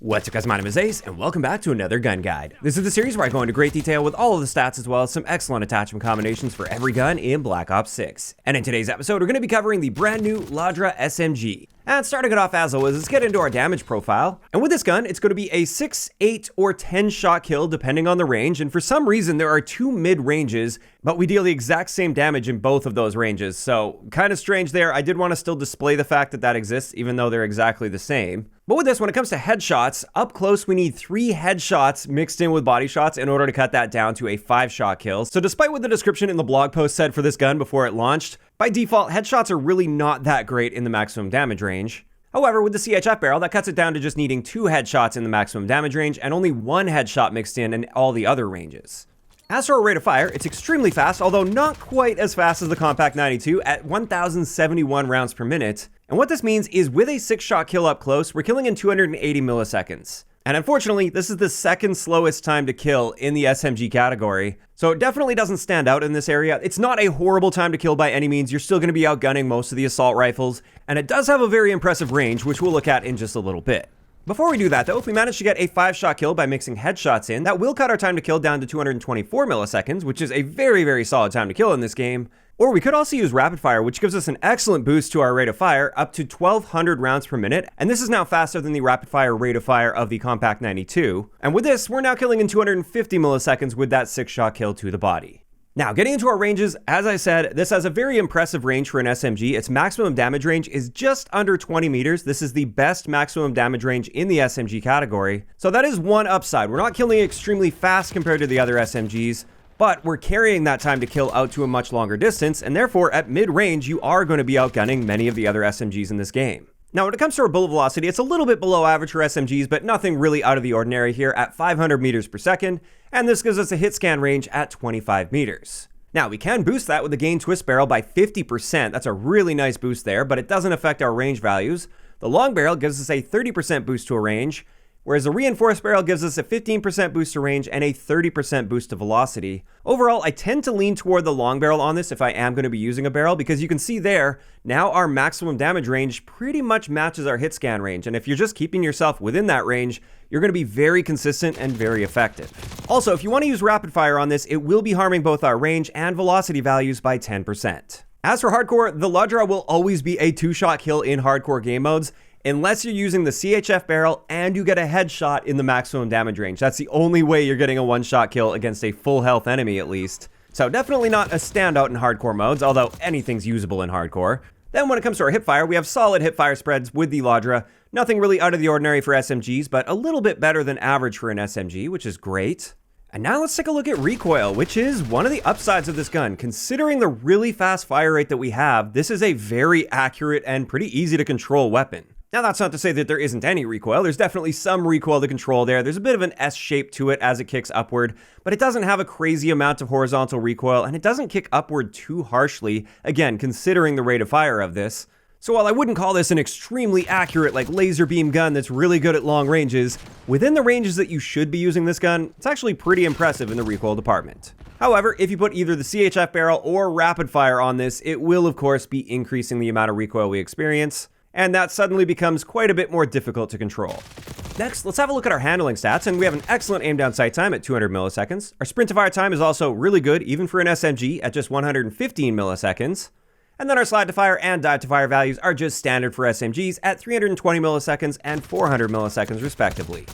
What's up guys, my name is Ace, and welcome back to another gun guide. This is the series where I go into great detail with all of the stats as well as some excellent attachment combinations for every gun in Black Ops 6. And in today's episode, we're going to be covering the brand new LADRA SMG. And starting it off as always, let's get into our damage profile. And with this gun, it's going to be a 6, 8, or 10 shot kill depending on the range, and for some reason there are two mid-ranges, but we deal the exact same damage in both of those ranges, so kind of strange there. I did want to still display the fact that that exists, even though they're exactly the same. But with this, when it comes to headshots, up close we need 3 headshots mixed in with body shots in order to cut that down to a 5-shot kill. So despite what the description in the blog post said for this gun before it launched, by default, headshots are really not that great in the maximum damage range. However, with the CHF barrel, that cuts it down to just needing 2 headshots in the maximum damage range and only 1 headshot mixed in all the other ranges. As for our rate of fire, it's extremely fast, although not quite as fast as the Compact 92 at 1,071 rounds per minute. And what this means is with a 6-shot kill up close, we're killing in 280 milliseconds. And unfortunately, this is the second slowest time to kill in the SMG category, so it definitely doesn't stand out in this area. It's not a horrible time to kill by any means. You're still going to be outgunning most of the assault rifles, and it does have a very impressive range, which we'll look at in just a little bit. Before we do that though, if we manage to get a 5-shot kill by mixing headshots in, that will cut our time to kill down to 224 milliseconds, which is a very solid time to kill in this game. Or we could also use rapid fire, which gives us an excellent boost to our rate of fire, up to 1,200 rounds per minute, and this is now faster than the rapid fire rate of fire of the Compact 92. And with this, we're now killing in 250 milliseconds with that 6-shot kill to the body. Now, getting into our ranges, as I said, this has a very impressive range for an SMG. Its maximum damage range is just under 20 meters. This is the best maximum damage range in the SMG category. So that is one upside. We're not killing extremely fast compared to the other SMGs, but we're carrying that time to kill out to a much longer distance, and therefore at mid-range, you are going to be outgunning many of the other SMGs in this game. Now, when it comes to our bullet velocity, it's a little bit below average for SMGs, but nothing really out of the ordinary here at 500 meters per second, and this gives us a hit scan range at 25 meters. Now, we can boost that with the gain twist barrel by 50%. That's a really nice boost there, but it doesn't affect our range values. The long barrel gives us a 30% boost to a range, whereas the reinforced barrel gives us a 15% boost to range and a 30% boost to velocity. Overall, I tend to lean toward the long barrel on this if I am going to be using a barrel, because you can see there, now our maximum damage range pretty much matches our hit scan range, and if you're just keeping yourself within that range, you're going to be very consistent and very effective. Also, if you want to use rapid fire on this, it will be harming both our range and velocity values by 10%. As for hardcore, the LADRA will always be a 2-shot kill in hardcore game modes, unless you're using the CHF barrel and you get a headshot in the maximum damage range. That's the only way you're getting a 1-shot kill against a full health enemy at least. So definitely not a standout in hardcore modes, although anything's usable in hardcore. Then when it comes to our hipfire, we have solid hipfire spreads with the LADRA. Nothing really out of the ordinary for SMGs, but a little bit better than average for an SMG, which is great. And now let's take a look at recoil, which is one of the upsides of this gun. Considering the really fast fire rate that we have, this is a very accurate and pretty easy to control weapon. Now, that's not to say that there isn't any recoil. There's definitely some recoil to control there. There's a bit of an S shape to it as it kicks upward, but it doesn't have a crazy amount of horizontal recoil, and it doesn't kick upward too harshly, again, considering the rate of fire of this. So while I wouldn't call this an extremely accurate, like laser beam gun that's really good at long ranges, within the ranges that you should be using this gun, it's actually pretty impressive in the recoil department. However, if you put either the CHF barrel or rapid fire on this, it will of course be increasing the amount of recoil we experience, and that suddenly becomes quite a bit more difficult to control. Next, let's have a look at our handling stats, and we have an excellent aim down sight time at 200 milliseconds. Our sprint to fire time is also really good, even for an SMG, at just 115 milliseconds. And then our slide to fire and dive to fire values are just standard for SMGs at 320 milliseconds and 400 milliseconds respectively.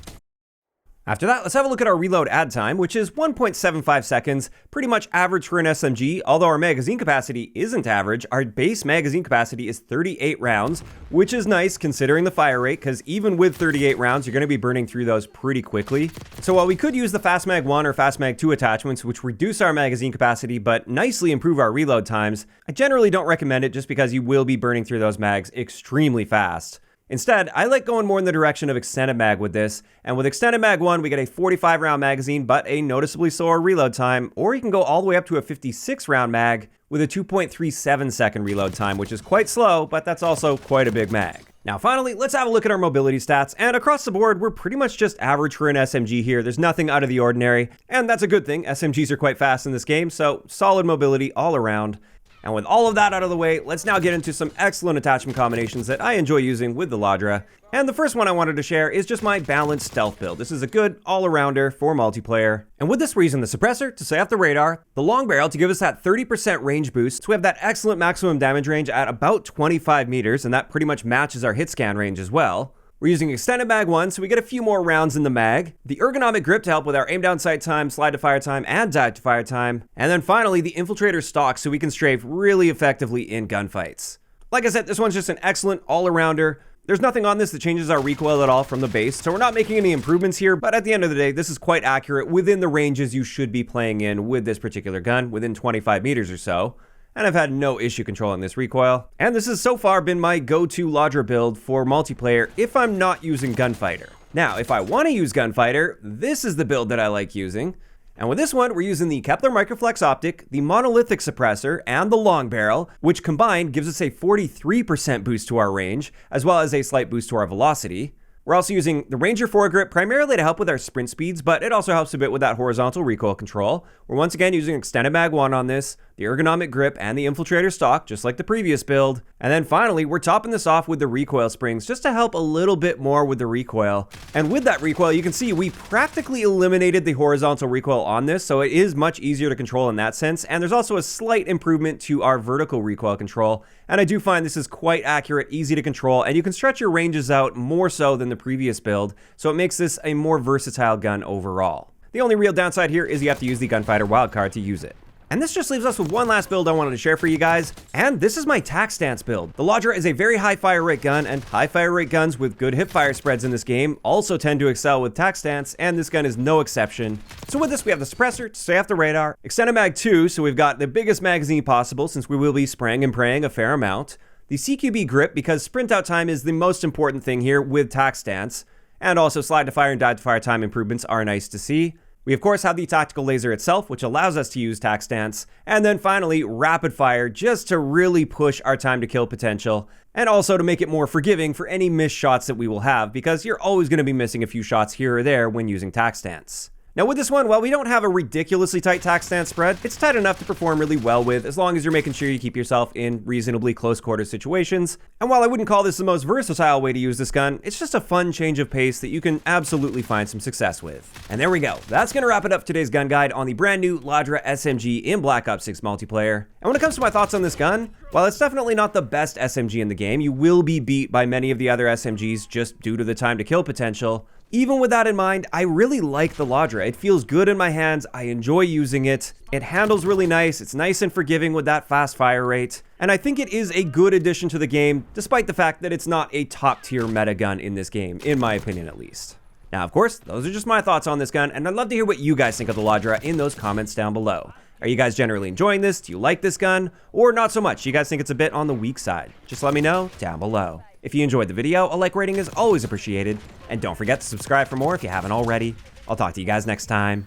After that, let's have a look at our reload add time, which is 1.75 seconds, pretty much average for an SMG. Although our magazine capacity isn't average, our base magazine capacity is 38 rounds, which is nice considering the fire rate, because even with 38 rounds, you're going to be burning through those pretty quickly. So while we could use the Fast Mag 1 or Fast Mag 2 attachments, which reduce our magazine capacity but nicely improve our reload times, I generally don't recommend it just because you will be burning through those mags extremely fast. Instead, I like going more in the direction of extended mag with this, and with extended mag 1, we get a 45 round magazine but a noticeably slower reload time, or you can go all the way up to a 56 round mag with a 2.37 second reload time, which is quite slow, but that's also quite a big mag. Now finally, let's have a look at our mobility stats, and across the board, we're pretty much just average for an SMG here. There's nothing out of the ordinary, and that's a good thing. SMGs are quite fast in this game, so solid mobility all around. And with all of that out of the way, let's now get into some excellent attachment combinations that I enjoy using with the LADRA. And the first one I wanted to share is just my balanced stealth build. This is a good all-arounder for multiplayer. And with this, we're using the suppressor to stay off the radar, the long barrel to give us that 30% range boost, so we have that excellent maximum damage range at about 25 meters, and that pretty much matches our hit scan range as well. We're using extended mag 1, so we get a few more rounds in the mag. The ergonomic grip to help with our aim down sight time, slide to fire time, and dive to fire time. And then finally, the infiltrator stock, so we can strafe really effectively in gunfights. Like I said, this one's just an excellent all-arounder. There's nothing on this that changes our recoil at all from the base, so we're not making any improvements here, but at the end of the day, this is quite accurate within the ranges you should be playing in with this particular gun, within 25 meters or so. And I've had no issue controlling this recoil. And this has so far been my go-to LADRA build for multiplayer if I'm not using Gunfighter. Now, if I want to use Gunfighter, this is the build that I like using. And with this one, we're using the Kepler Microflex Optic, the Monolithic Suppressor, and the Long Barrel, which combined gives us a 43% boost to our range, as well as a slight boost to our velocity. We're also using the Ranger foregrip primarily to help with our sprint speeds, but it also helps a bit with that horizontal recoil control. We're once again using extended mag 1 on this, the ergonomic grip, and the infiltrator stock, just like the previous build. And then finally, we're topping this off with the recoil springs, just to help a little bit more with the recoil. And with that recoil, you can see we practically eliminated the horizontal recoil on this, so it is much easier to control in that sense. And there's also a slight improvement to our vertical recoil control. And I do find this is quite accurate, easy to control, and you can stretch your ranges out more so than the previous build, so it makes this a more versatile gun overall. The only real downside here is you have to use the Gunfighter wildcard to use it. And this just leaves us with one last build I wanted to share for you guys, and this is my tac stance build. The LADRA is a very high fire rate gun, and high fire rate guns with good hipfire spreads in this game also tend to excel with tac stance, and this gun is no exception. So with this, we have the suppressor to stay off the radar, extended mag 2, so we've got the biggest magazine possible since we will be spraying and praying a fair amount, the CQB grip because sprint out time is the most important thing here with tac stance, and also slide to fire and dive to fire time improvements are nice to see. We of course have the tactical laser itself, which allows us to use tac stance, and then finally rapid fire just to really push our time to kill potential, and also to make it more forgiving for any missed shots that we will have, because you're always going to be missing a few shots here or there when using tac stance. Now with this one, while we don't have a ridiculously tight tac stance spread, it's tight enough to perform really well with, as long as you're making sure you keep yourself in reasonably close quarter situations. And while I wouldn't call this the most versatile way to use this gun, it's just a fun change of pace that you can absolutely find some success with. And there we go. That's going to wrap it up for today's gun guide on the brand new LADRA SMG in Black Ops 6 multiplayer. And when it comes to my thoughts on this gun, while it's definitely not the best SMG in the game, you will be beat by many of the other SMGs just due to the time to kill potential. Even with that in mind, I really like the LADRA. It feels good in my hands, I enjoy using it, it handles really nice, it's nice and forgiving with that fast fire rate, and I think it is a good addition to the game, despite the fact that it's not a top tier meta gun in this game, in my opinion at least. Now of course, those are just my thoughts on this gun, and I'd love to hear what you guys think of the LADRA in those comments down below. Are you guys generally enjoying this? Do you like this gun? Or not so much? Do you guys think it's a bit on the weak side? Just let me know down below. If you enjoyed the video, a like rating is always appreciated. And don't forget to subscribe for more if you haven't already. I'll talk to you guys next time.